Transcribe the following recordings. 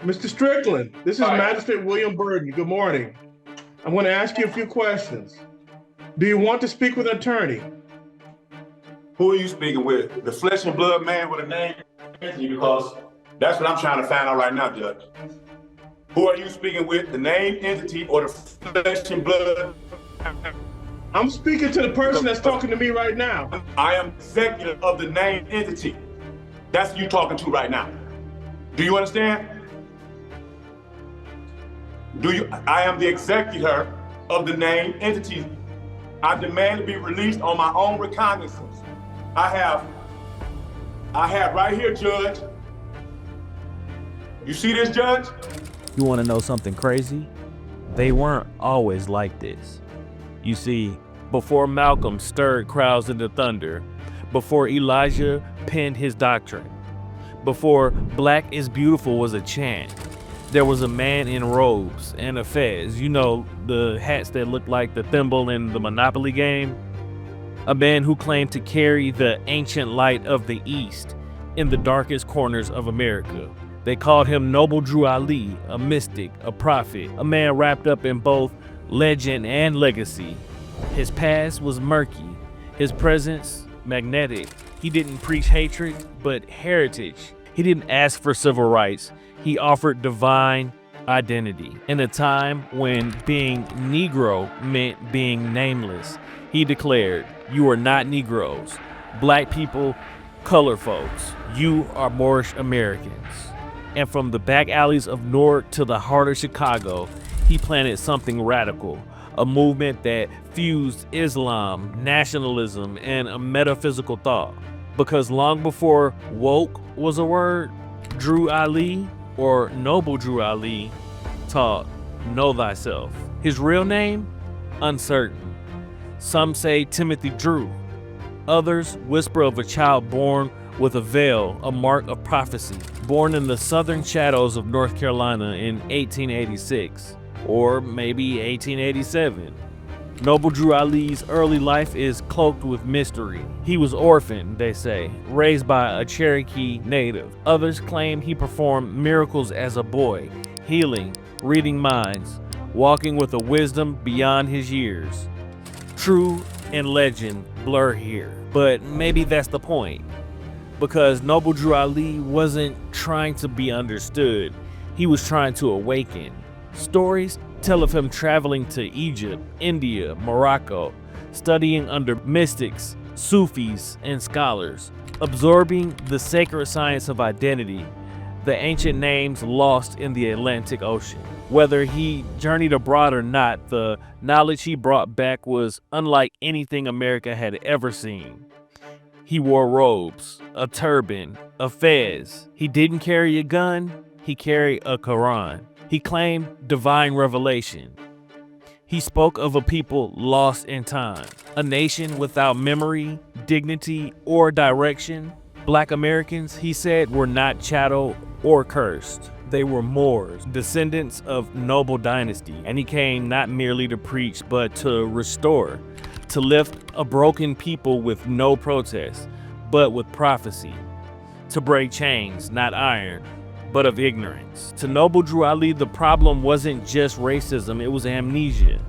Mr. Strickland, this is Magistrate William Burden. Good morning. I'm going to ask you a few questions. Do you want to speak with an attorney? Who are you speaking with? The flesh and blood man with a name? Because that's what I'm trying to find out right now, Judge. Who are you speaking with? The name entity or the flesh and blood? I'm speaking to the person that's talking to me right now. I am executive of the name entity. That's who you're talking to right now. Do you understand? I am the executor of the name entity. I demand to be released on my own recognizance. I have right here, Judge. You see this, Judge? You want to know something crazy? They weren't always like this. You see, before Malcolm stirred crowds into thunder, before Elijah penned his doctrine, before Black is Beautiful was a chant, there was a man in robes and a fez, you know, the hats that look like the thimble in the Monopoly game. A man who claimed to carry the ancient light of the East in the darkest corners of America. They called him Noble Drew Ali, a mystic, a prophet, a man wrapped up in both legend and legacy. His past was murky, his presence magnetic. He didn't preach hatred, but heritage. He didn't ask for civil rights. He offered divine identity. In a time when being Negro meant being nameless, he declared, "You are not Negroes, Black people, color folks. You are Moorish Americans." And from the back alleys of Newark to the heart of Chicago, he planted something radical, a movement that fused Islam, nationalism, and a metaphysical thought. Because long before woke was a word, Drew Ali, or Noble Drew Ali, taught know thyself. His real name? Uncertain. Some say Timothy Drew. Others whisper of a child born with a veil, a mark of prophecy, born in the southern shadows of North Carolina in 1886, or maybe 1887. Noble Drew Ali's early life is cloaked with mystery. He was orphaned, they say, raised by a Cherokee native. Others claim he performed miracles as a boy, healing, reading minds, walking with a wisdom beyond his years. True and legend blur here, but maybe that's the point. Because Noble Drew Ali wasn't trying to be understood, he was trying to awaken. Stories tell of him traveling to Egypt, India, Morocco, studying under mystics, Sufis, and scholars, absorbing the sacred science of identity, the ancient names lost in the Atlantic Ocean. Whether he journeyed abroad or not, the knowledge he brought back was unlike anything America had ever seen. He wore robes, a turban, a fez. He didn't carry a gun, he carried a Quran. He claimed divine revelation. He spoke of a people lost in time, a nation without memory, dignity, or direction. Black Americans, he said, were not chattel or cursed. They were Moors, descendants of noble dynasty, and he came not merely to preach, but to restore, to lift a broken people with no protest, but with prophecy, to break chains, not iron, but of ignorance. To Noble Drew Ali, the problem wasn't just racism, it was amnesia.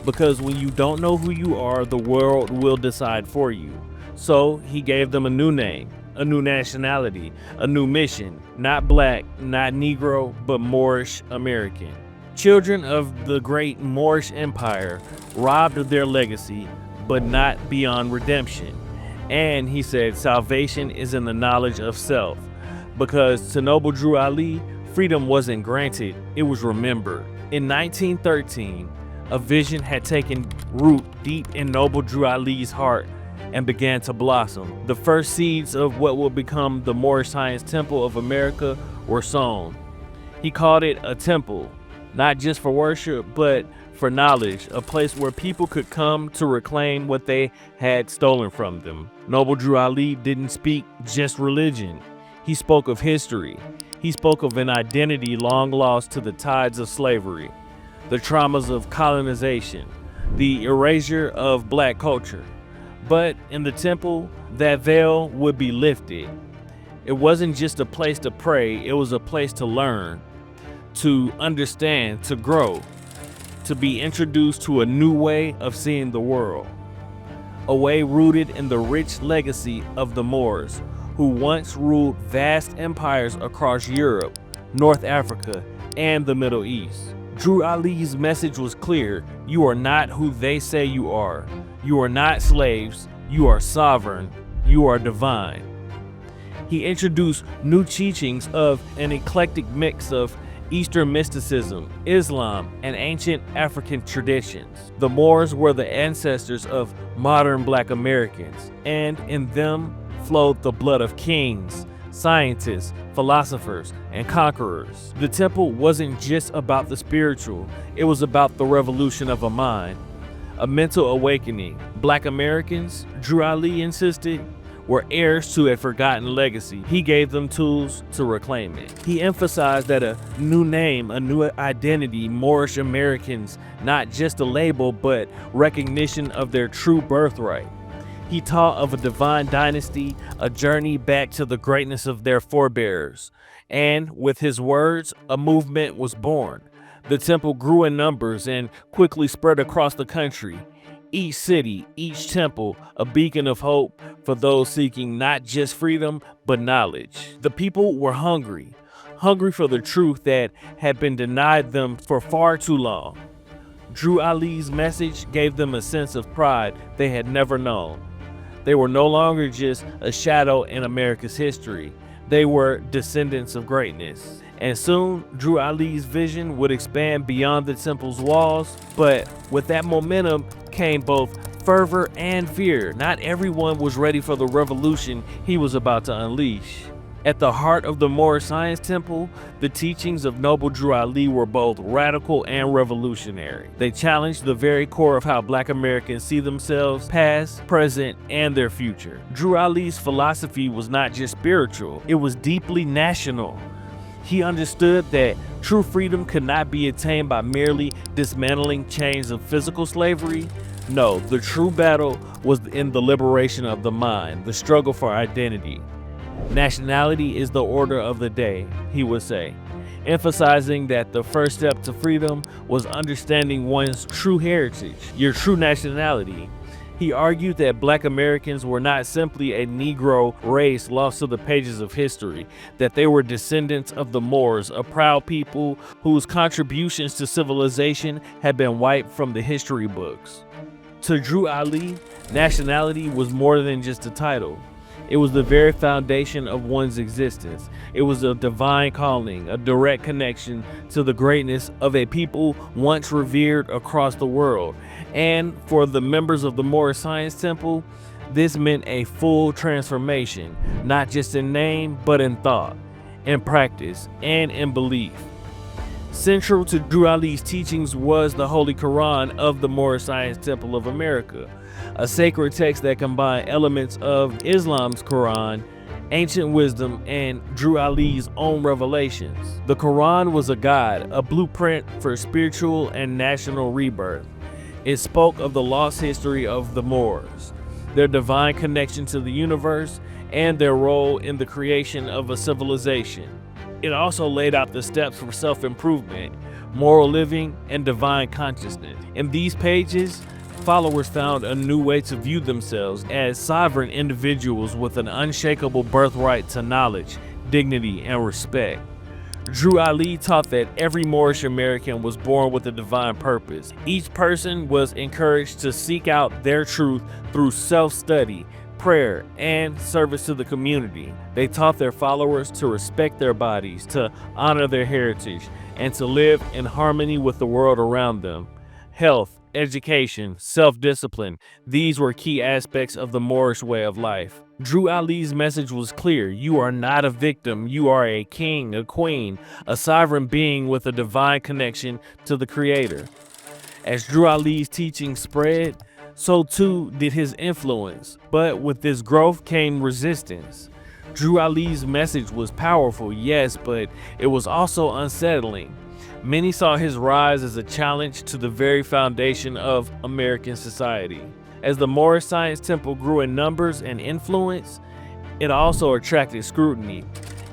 Because when you don't know who you are, the world will decide for you. So he gave them a new name, a new nationality, a new mission, not Black, not Negro, but Moorish American. Children of the great Moorish Empire, robbed of their legacy, but not beyond redemption. And he said salvation is in the knowledge of self. Because to Noble Drew Ali, freedom wasn't granted, it was remembered. In 1913, a vision had taken root deep in Noble Drew Ali's heart and began to blossom. The first seeds of what would become the Moorish Science Temple of America were sown. He called it a temple, not just for worship, but for knowledge, a place where people could come to reclaim what they had stolen from them. Noble Drew Ali didn't speak just religion. He spoke of history. He spoke of an identity long lost to the tides of slavery, the traumas of colonization, the erasure of Black culture. But in the temple, that veil would be lifted. It wasn't just a place to pray, it was a place to learn. to understand, to grow, to be introduced to a new way of seeing the world. A way rooted in the rich legacy of the Moors, who once ruled vast empires across Europe, North Africa, and the Middle East. Drew Ali's message was clear: you are not who they say you are. You are not slaves, you are sovereign, you are divine. He introduced new teachings of an eclectic mix of Eastern mysticism, Islam, and ancient African traditions. The Moors were the ancestors of modern Black Americans, and in them flowed the blood of kings, scientists, philosophers, and conquerors. The temple wasn't just about the spiritual, it was about the revolution of a mind, a mental awakening. Black Americans, Drew Ali insisted, were heirs to a forgotten legacy. He gave them tools to reclaim it. He emphasized that a new name, a new identity, Moorish Americans, not just a label, but recognition of their true birthright. He taught of a divine dynasty, a journey back to the greatness of their forebears. And with his words, a movement was born. The temple grew in numbers and quickly spread across the country. Each city, each temple, a beacon of hope for those seeking not just freedom, but knowledge. The people were hungry for the truth that had been denied them for far too long. Drew Ali's message gave them a sense of pride they had never known. They were no longer just a shadow in America's history. They were descendants of greatness. And soon, Drew Ali's vision would expand beyond the temple's walls, but with that momentum came both fervor and fear. Not everyone was ready for the revolution he was about to unleash. At the heart of the Moorish Science Temple, the teachings of Noble Drew Ali were both radical and revolutionary. They challenged the very core of how Black Americans see themselves, past, present, and their future. Drew Ali's philosophy was not just spiritual, it was deeply national. He understood that true freedom could not be attained by merely dismantling chains of physical slavery. No, the true battle was in the liberation of the mind, the struggle for identity. Nationality is the order of the day, he would say, emphasizing that the first step to freedom was understanding one's true heritage, your true nationality. He argued that Black Americans were not simply a Negro race lost to the pages of history, that they were descendants of the Moors, a proud people whose contributions to civilization had been wiped from the history books. To Drew Ali, nationality was more than just a title. It was the very foundation of one's existence. It was a divine calling, a direct connection to the greatness of a people once revered across the world. And for the members of the Moorish Science Temple, this meant a full transformation, not just in name, but in thought, in practice, and in belief. Central to Drew Ali's teachings was the Holy Quran of the Moorish Science Temple of America, a sacred text that combined elements of Islam's Quran, ancient wisdom, and Drew Ali's own revelations. The Quran was a guide, a blueprint for spiritual and national rebirth. It spoke of the lost history of the Moors, their divine connection to the universe, and their role in the creation of a civilization. It also laid out the steps for self-improvement, moral living, and divine consciousness. In these pages, followers found a new way to view themselves as sovereign individuals with an unshakable birthright to knowledge, dignity, and respect. Drew Ali taught that every Moorish American was born with a divine purpose. Each person was encouraged to seek out their truth through self-study, prayer, and service to the community. They taught their followers to respect their bodies, to honor their heritage, and to live in harmony with the world around them. Health, education, self-discipline, these were key aspects of the Moorish way of life. Drew Ali's message was clear: you are not a victim, you are a king, a queen, a sovereign being with a divine connection to the Creator. As Drew Ali's teaching spread, so too did his influence, but with this growth came resistance. Drew Ali's message was powerful, yes, but it was also unsettling. Many saw his rise as a challenge to the very foundation of American society. As the Moorish Science Temple grew in numbers and influence, it also attracted scrutiny.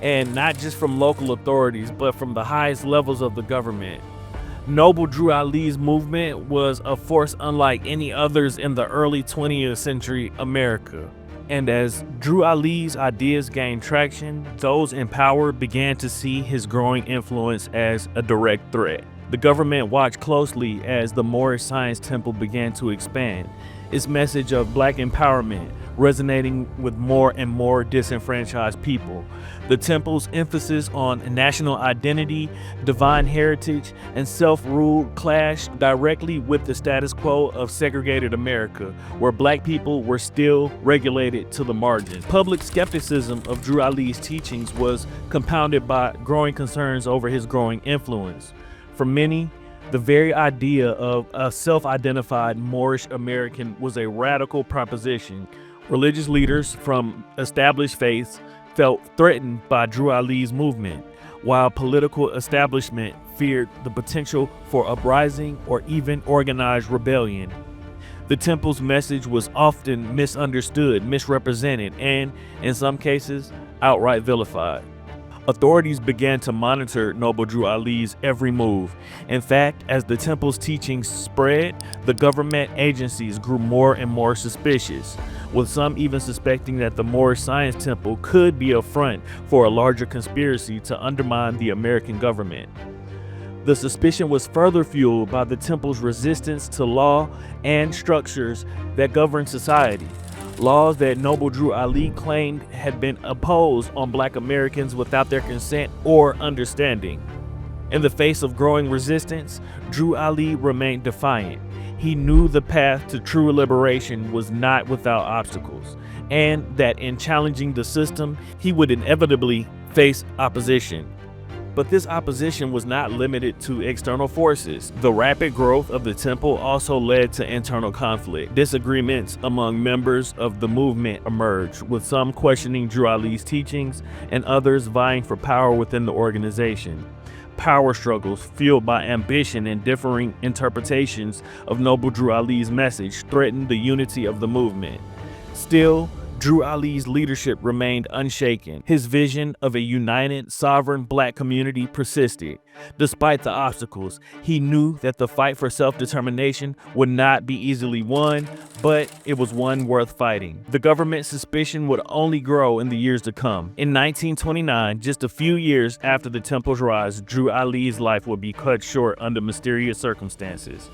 and not just from local authorities, but from the highest levels of the government. Noble Drew Ali's movement was a force unlike any others in the early 20th century America. And as Drew Ali's ideas gained traction, those in power began to see his growing influence as a direct threat. The government watched closely as the Moorish Science Temple began to expand, its message of Black empowerment resonating with more and more disenfranchised people. The temple's emphasis on national identity, divine heritage, and self-rule clashed directly with the status quo of segregated America, where Black people were still regulated to the margins. Public skepticism of Drew Ali's teachings was compounded by growing concerns over his growing influence. For many, the very idea of a self-identified Moorish American was a radical proposition. Religious leaders from established faiths felt threatened by Drew Ali's movement, while political establishment feared the potential for uprising or even organized rebellion. The temple's message was often misunderstood, misrepresented, and, in some cases, outright vilified. Authorities began to monitor Noble Drew Ali's every move. In fact, as the temple's teachings spread, the government agencies grew more and more suspicious, with some even suspecting that the Moorish Science Temple could be a front for a larger conspiracy to undermine the American government. The suspicion was further fueled by the temple's resistance to law and structures that govern society. Laws that Noble Drew Ali claimed had been imposed on Black Americans without their consent or understanding. In the face of growing resistance, Drew Ali remained defiant. He knew the path to true liberation was not without obstacles, and that in challenging the system, he would inevitably face opposition. But this opposition was not limited to external forces. The rapid growth of the temple also led to internal conflict. Disagreements among members of the movement emerged, with some questioning Drew Ali's teachings and others vying for power within the organization. Power struggles fueled by ambition and differing interpretations of Noble Drew Ali's message threatened the unity of the movement. Still, Drew Ali's leadership remained unshaken. His vision of a united, sovereign Black community persisted. Despite the obstacles, he knew that the fight for self-determination would not be easily won, but it was one worth fighting. The government's suspicion would only grow in the years to come. In 1929, just a few years after the temple's rise, Drew Ali's life would be cut short under mysterious circumstances.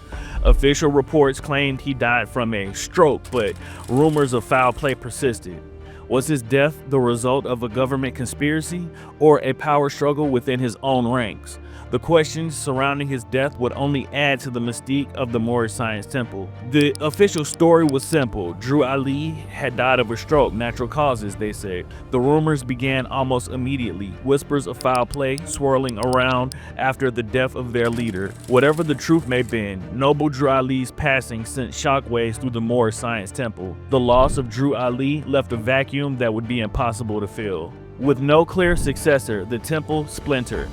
Official reports claimed he died from a stroke, but rumors of foul play persisted. Was his death the result of a government conspiracy or a power struggle within his own ranks? The questions surrounding his death would only add to the mystique of the Moorish Science Temple. The official story was simple. Drew Ali had died of a stroke, natural causes, they said. The rumors began almost immediately, whispers of foul play swirling around after the death of their leader. Whatever the truth may have been, Noble Drew Ali's passing sent shockwaves through the Moorish Science Temple. The loss of Drew Ali left a vacuum that would be impossible to fill. With no clear successor, the temple splintered.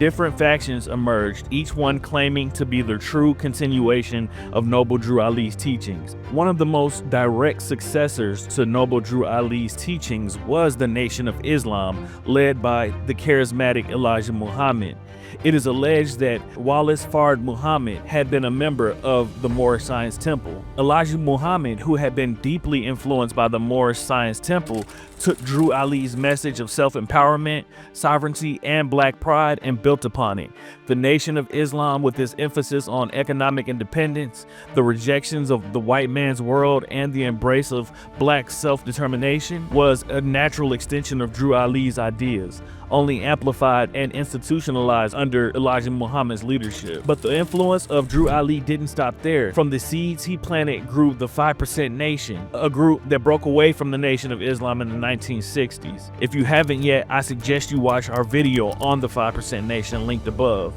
Different factions emerged, each one claiming to be the true continuation of Noble Drew Ali's teachings. One of the most direct successors to Noble Drew Ali's teachings was the Nation of Islam, led by the charismatic Elijah Muhammad. It is alleged that Wallace Fard Muhammad had been a member of the Moorish Science Temple. Elijah Muhammad, who had been deeply influenced by the Moorish Science Temple, took Drew Ali's message of self-empowerment, sovereignty, and Black pride and built upon it. The Nation of Islam, with its emphasis on economic independence, the rejections of the white man's world, and the embrace of Black self-determination, was a natural extension of Drew Ali's ideas, only amplified and institutionalized under Elijah Muhammad's leadership. But the influence of Drew Ali didn't stop there. From the seeds he planted grew the 5% Nation, a group that broke away from the Nation of Islam in the 1960s. If you haven't yet, I suggest you watch our video on the 5% Nation linked above.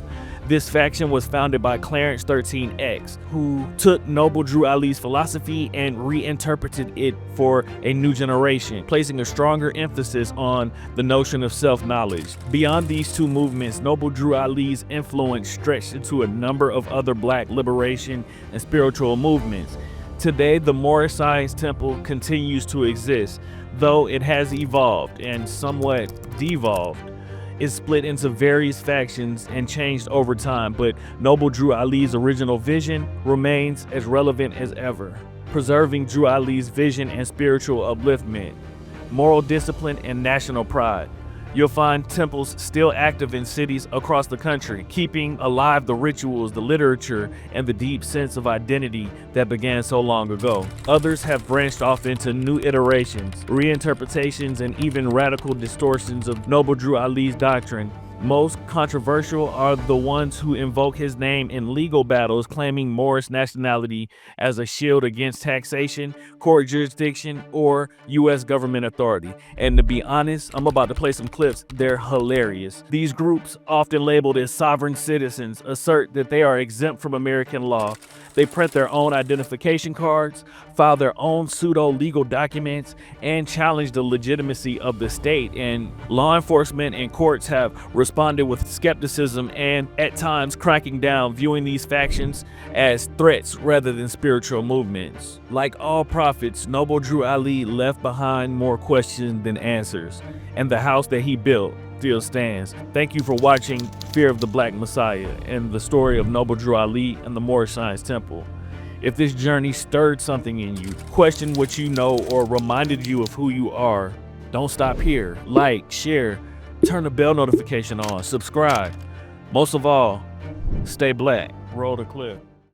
This faction was founded by Clarence 13X, who took Noble Drew Ali's philosophy and reinterpreted it for a new generation, placing a stronger emphasis on the notion of self-knowledge. Beyond these two movements, Noble Drew Ali's influence stretched into a number of other Black liberation and spiritual movements. Today, the Moorish Science Temple continues to exist, though it has evolved and somewhat devolved, is split into various factions and changed over time, but Noble Drew Ali's original vision remains as relevant as ever, preserving Drew Ali's vision and spiritual upliftment, moral discipline, and national pride. You'll find temples still active in cities across the country, keeping alive the rituals, the literature, and the deep sense of identity that began so long ago. Others have branched off into new iterations, reinterpretations, and even radical distortions of Noble Drew Ali's doctrine. Most controversial are the ones who invoke his name in legal battles, claiming Moorish nationality as a shield against taxation, court jurisdiction, or U.S. government authority. And to be honest, I'm about to play some clips. They're hilarious. These groups, often labeled as sovereign citizens, assert that they are exempt from American law. They print their own identification cards, file their own pseudo-legal documents, and challenge the legitimacy of the state. And law enforcement and courts have responded with skepticism and at times cracking down, viewing these factions as threats rather than spiritual movements. Like all prophets, Noble Drew Ali left behind more questions than answers, and the house that he built still stands. Thank you for watching Fear of the Black Messiah and the story of Noble Drew Ali and the Moorish Science Temple. If this journey stirred something in you, questioned what you know, or reminded you of who you are, don't stop here. Like, share, turn the bell notification on, subscribe. Most of all, stay black. Roll the clip.